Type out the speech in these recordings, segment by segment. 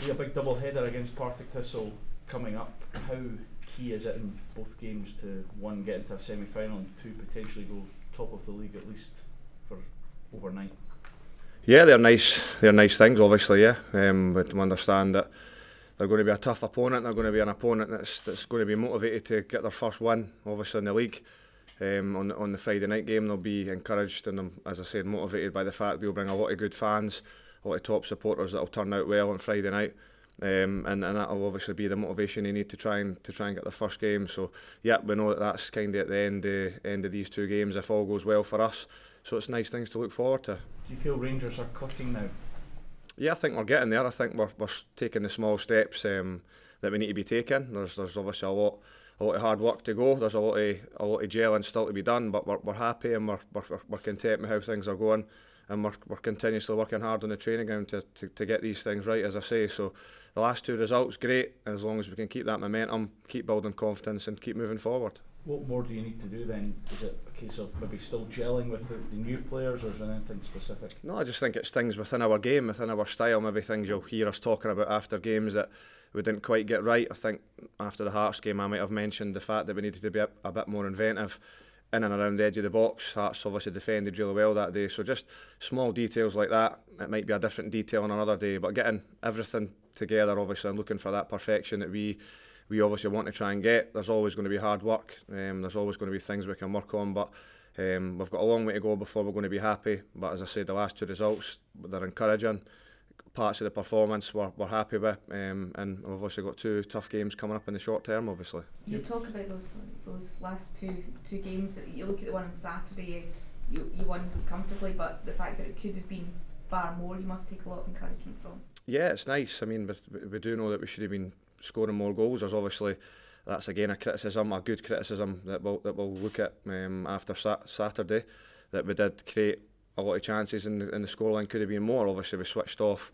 We have a big double header against Partick Thistle coming up. How key is it in both games to, one, get into a semi-final and two, potentially go top of the league at least for overnight? Yeah, they're nice things, obviously, yeah. But we understand that they're going to be a tough opponent. They're going to be an opponent that's going to be motivated to get their first win, obviously, in the league. On the Friday night game, they'll be encouraged and, as I said, motivated by the fact we'll bring a lot of good fans, a lot of top supporters that'll turn out well on Friday night. And that'll obviously be the motivation they need to try and get their first game. So yeah, we know that that's kind of at the end of these two games if all goes well for us. So it's nice things to look forward to. Do you feel Rangers are clicking now? Yeah, I think we're getting there. I think we're taking the small steps that we need to be taking. There's obviously a lot of hard work to go. There's a lot of gelling still to be done, but we're happy and we're content with how things are going, and we're continuously working hard on the training ground to get these things right, as I say. So the last two results, great, and as long as we can keep that momentum, keep building confidence and keep moving forward. What more do you need to do then? Is it a case of maybe still gelling with the new players, or is there anything specific? No, I just think it's things within our game, within our style, maybe things you'll hear us talking about after games that we didn't quite get right. I think after the Hearts game I might have mentioned the fact that we needed to be a bit more inventive in and around the edge of the box. Hearts obviously defended really well that day, so just small details like that. It might be a different detail on another day, but getting everything together obviously and looking for that perfection that we obviously want to try and get. There's always going to be hard work, there's always going to be things we can work on, but we've got a long way to go before we're going to be happy. But as I said, the last two results, they're encouraging. Parts of the performance we're happy with, and we've obviously got two tough games coming up in the short term, obviously. You talk about those last two games. You look at the one on Saturday, you won comfortably, but the fact that it could have been far more, you must take a lot of encouragement from. Yeah, it's nice. I mean, we do know that we should have been scoring more goals. There's obviously, that's again a good criticism that we'll look at after Saturday, that we did create a lot of chances and the scoreline could have been more. Obviously we switched off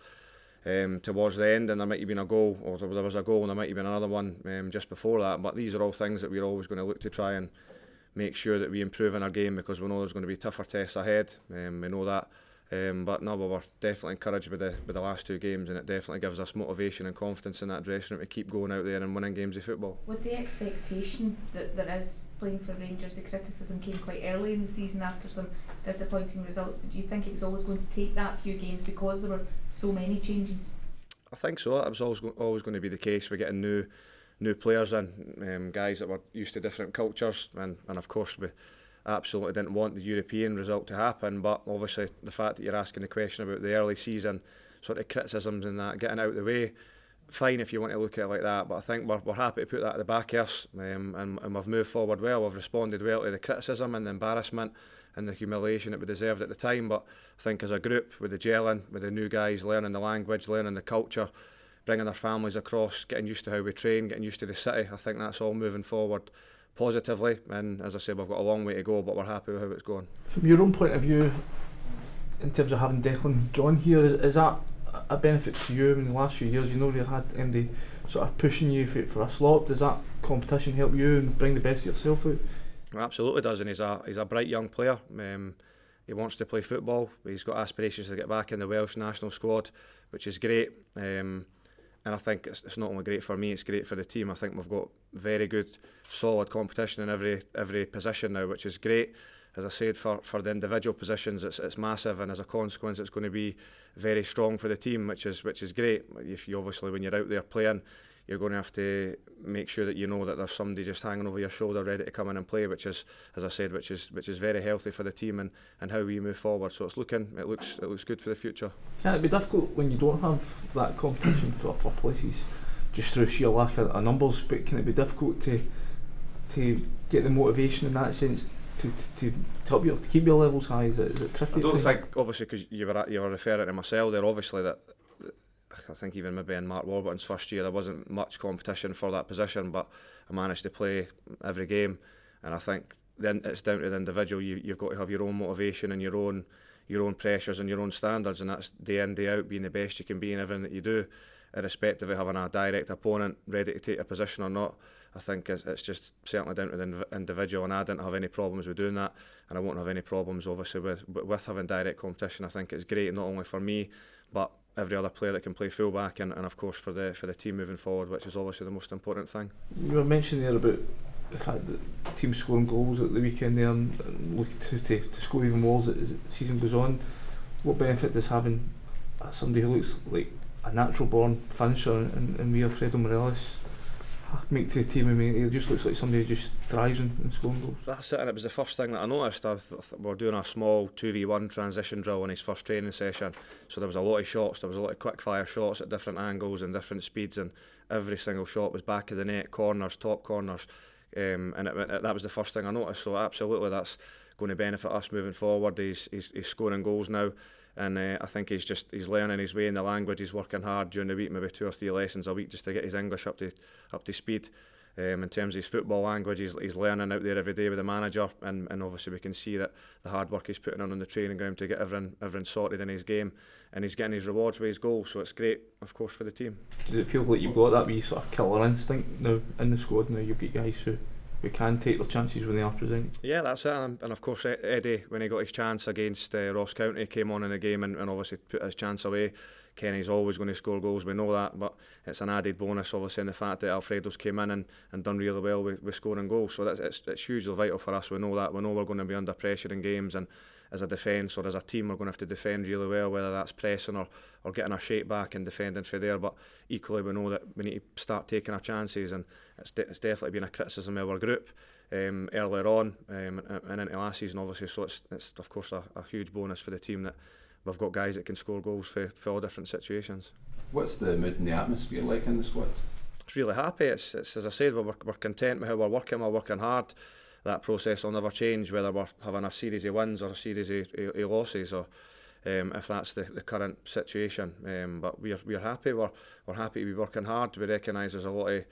towards the end and there might have been a goal, or there was a goal and there might have been another one just before that, but these are all things that we're always going to look to try and make sure that we improve in our game, because we know there's going to be tougher tests ahead. We know that. But we're definitely encouraged with the last two games, and it definitely gives us motivation and confidence in that dressing room to keep going out there and winning games of football. With the expectation that there is playing for Rangers, the criticism came quite early in the season after some disappointing results, but do you think it was always going to take that few games because there were so many changes? I think so. It was always going to be the case. We're getting new players in, guys that were used to different cultures, and of course we absolutely didn't want the European result to happen, but obviously the fact that you're asking the question about the early season sort of criticisms and that, getting out of the way, fine if you want to look at it like that, but I think we're happy to put that at the back of us, and we've moved forward well. We've responded well to the criticism and the embarrassment and the humiliation that we deserved at the time, but I think as a group, with the gelling, with the new guys learning the language, learning the culture, bringing their families across, getting used to how we train, getting used to the city, I think that's all moving forward positively, and as I said, we've got a long way to go, but we're happy with how it's going. From your own point of view, in terms of having Declan John here, is that a benefit to you in the last few years? You know, you had MD sort of pushing you for a slot. Does that competition help you and bring the best of yourself out? Well, absolutely does, and he's a bright young player. He wants to play football. He's got aspirations to get back in the Welsh national squad, which is great. And I think it's not only great for me, it's great for the team. I think we've got very good, solid competition in every position now, which is great. As I said, for the individual positions, it's massive, and as a consequence, it's going to be very strong for the team, which is great. If you obviously, when you're out there playing, you're going to have to make sure that you know that there's somebody just hanging over your shoulder ready to come in and play, which is, as I said, which is very healthy for the team and how we move forward. So it looks good for the future. Can it be difficult when you don't have that competition for places, just through sheer lack of numbers? But can it be difficult to get the motivation in that sense to help you to keep your levels high? Is it tricky? I don't think, obviously, because you were referring to myself there, obviously, that I think even maybe in Mark Warburton's first year there wasn't much competition for that position, but I managed to play every game, and I think then it's down to the individual. You've got to have your own motivation and your own pressures and your own standards, and that's day in, day out, being the best you can be in everything that you do, irrespective of having a direct opponent ready to take a position or not. I think it's just certainly down to the individual, and I didn't have any problems with doing that, and I won't have any problems obviously with having direct competition. I think it's great not only for me, but every other player that can play fullback, and of course for the team moving forward, which is obviously the most important thing. You were mentioning there about the fact that the team scoring goals at the weekend there and looking to score even more as the season goes on. What benefit does having somebody who looks like a natural born finisher and we Alfredo Morelos make to the team? I mean, he just looks like somebody who just thrives in scoring goals. That's it, and it was the first thing that I noticed. We're doing a small 2v1 transition drill in his first training session, so there was a lot of shots, there was a lot of quick fire shots at different angles and different speeds, and every single shot was back of the net, corners, top corners, and that was the first thing I noticed. So absolutely that's going to benefit us moving forward. He's scoring goals now, and I think he's learning his way in the language. He's working hard during the week, maybe 2 or 3 lessons a week just to get his English up to speed. In terms of his football language, he's learning out there every day with the manager, and obviously we can see that the hard work he's putting on the training ground to get everyone sorted in his game, and he's getting his rewards with his goals, so it's great, of course, for the team. Does it feel like you've got that wee sort of killer instinct now in the squad? Now you've got guys who can take their chances when they are present? Yeah, that's it, and of course Eddie, when he got his chance against Ross County, came on in the game and obviously put his chance away. Kenny's always going to score goals, we know that, but it's an added bonus obviously in the fact that Alfredo's came in and done really well with scoring goals, so it's hugely vital for us. We know that, we know we're going to be under pressure in games, and as a defence or as a team we're going to have to defend really well, whether that's pressing or getting our shape back and defending for there, but equally we know that we need to start taking our chances, and it's definitely been a criticism of our group earlier on and into last season obviously, so it's of course a huge bonus for the team that we've got guys that can score goals for all different situations. What's the mood and the atmosphere like in the squad? It's really happy. It's as I said, we're content with how we're working hard. That process will never change, whether we're having a series of wins or a series of losses, or if that's the current situation. But we're happy. We're happy to be working hard. We recognise there's a lot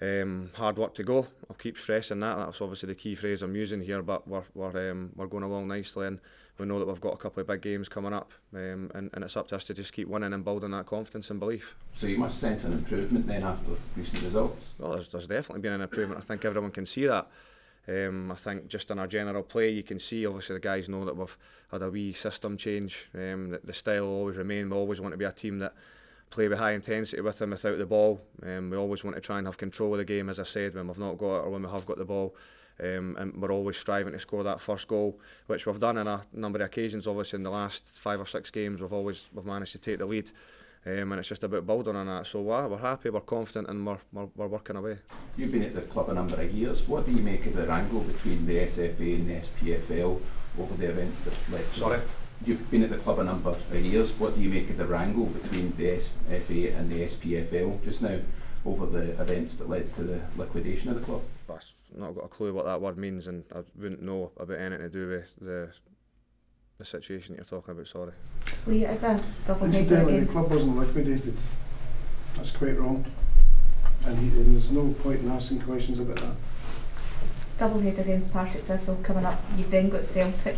of hard work to go. I'll keep stressing that. That's obviously the key phrase I'm using here. But we're going along nicely, and we know that we've got a couple of big games coming up, and it's up to us to just keep winning and building that confidence and belief. So you must sense an improvement then after recent results? Well, there's definitely been an improvement. I think everyone can see that. I think just in our general play you can see obviously the guys know that we've had a wee system change. The style will always remain. We always want to be a team that play with high intensity with them without the ball. We always want to try and have control of the game, as I said, when we've not got it or when we have got the ball. And we're always striving to score that first goal, which we've done on a number of occasions. Obviously in the last 5 or 6 games we've managed to take the lead, and it's just about building on that. So we're happy, we're confident, and we're working away. You've been at the club a number of years. What do you make of the wrangle between the SFA and the SPFL over the events that led to Sorry? You've been at the club a number of years. What do you make of the wrangle between the SFA and the SPFL just now over the events that led to the liquidation of the club? I've not got a clue what that word means, and I wouldn't know about anything to do with the situation that you're talking about. Sorry. Lee, it's a double header Incidentally, against... the club wasn't liquidated. That's quite wrong, and there's no point in asking questions about that. Double header against Partick Thistle coming up. You've then got Celtic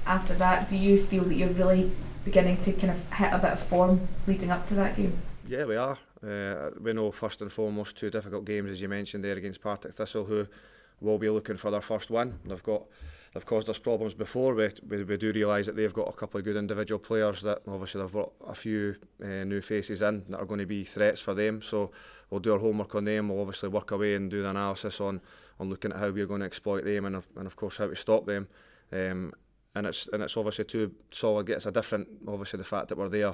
after that. Do you feel that you're really beginning to kind of hit a bit of form leading up to that game? Yeah, we are. We know first and foremost 2 difficult games, as you mentioned there, against Partick Thistle, who will be looking for their first win. They've caused us problems before. We do realise that they've got a couple of good individual players that obviously they've brought a few new faces in that are going to be threats for them. So we'll do our homework on them. We'll obviously work away and do the analysis on looking at how we're going to exploit them and of course how to stop them. And it's obviously 2 solid gets a different, obviously the fact that we're there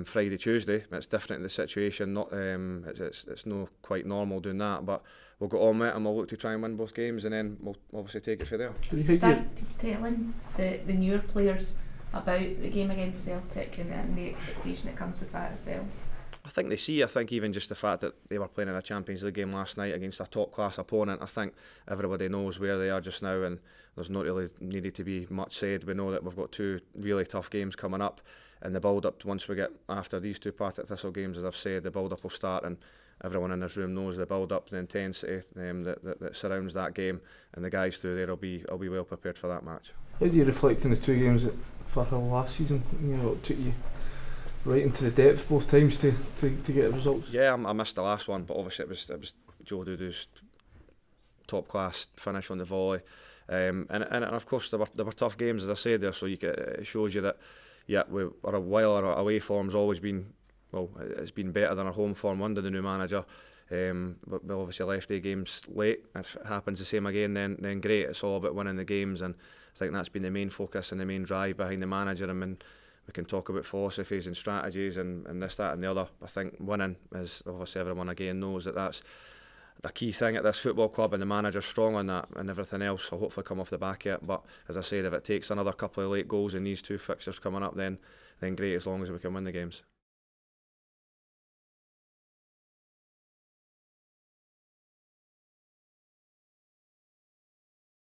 Friday, Tuesday. It's different in the situation. Not it's not quite normal doing that, but we'll go on with it and we'll look to try and win both games, and then we'll obviously take it from there. Start telling the newer players about the game against Celtic and the expectation that comes with that as well. I think they see. I think even just the fact that they were playing in a Champions League game last night against a top class opponent, I think everybody knows where they are just now, and there's not really needed to be much said. We know that we've got 2 really tough games coming up, and the build up once we get after these 2 Partick Thistle games, as I've said, the build up will start, and everyone in this room knows the build up, the intensity that surrounds that game, and the guys through there will be well prepared for that match. How do you reflect on the 2 games at Firhill last season? You know, it took you right into the depth both times to get the results. Yeah, I missed the last one, but obviously it was Joe Dudu's top class finish on the volley, and of course there were tough games, as I said there. So it shows you that yeah, while our away form's always been, well, it's been better than our home form under the new manager. But we obviously left the games late. If it happens the same again, then great. It's all about winning the games, and I think that's been the main focus and the main drive behind the manager. And when we can talk about philosophies and strategies and this, that and the other, I think winning is, obviously everyone again knows that's the key thing at this football club, and the manager's strong on that, and everything else will hopefully come off the back of it. But as I said, if it takes another couple of late goals in these two fixtures coming up, then great, as long as we can win the games.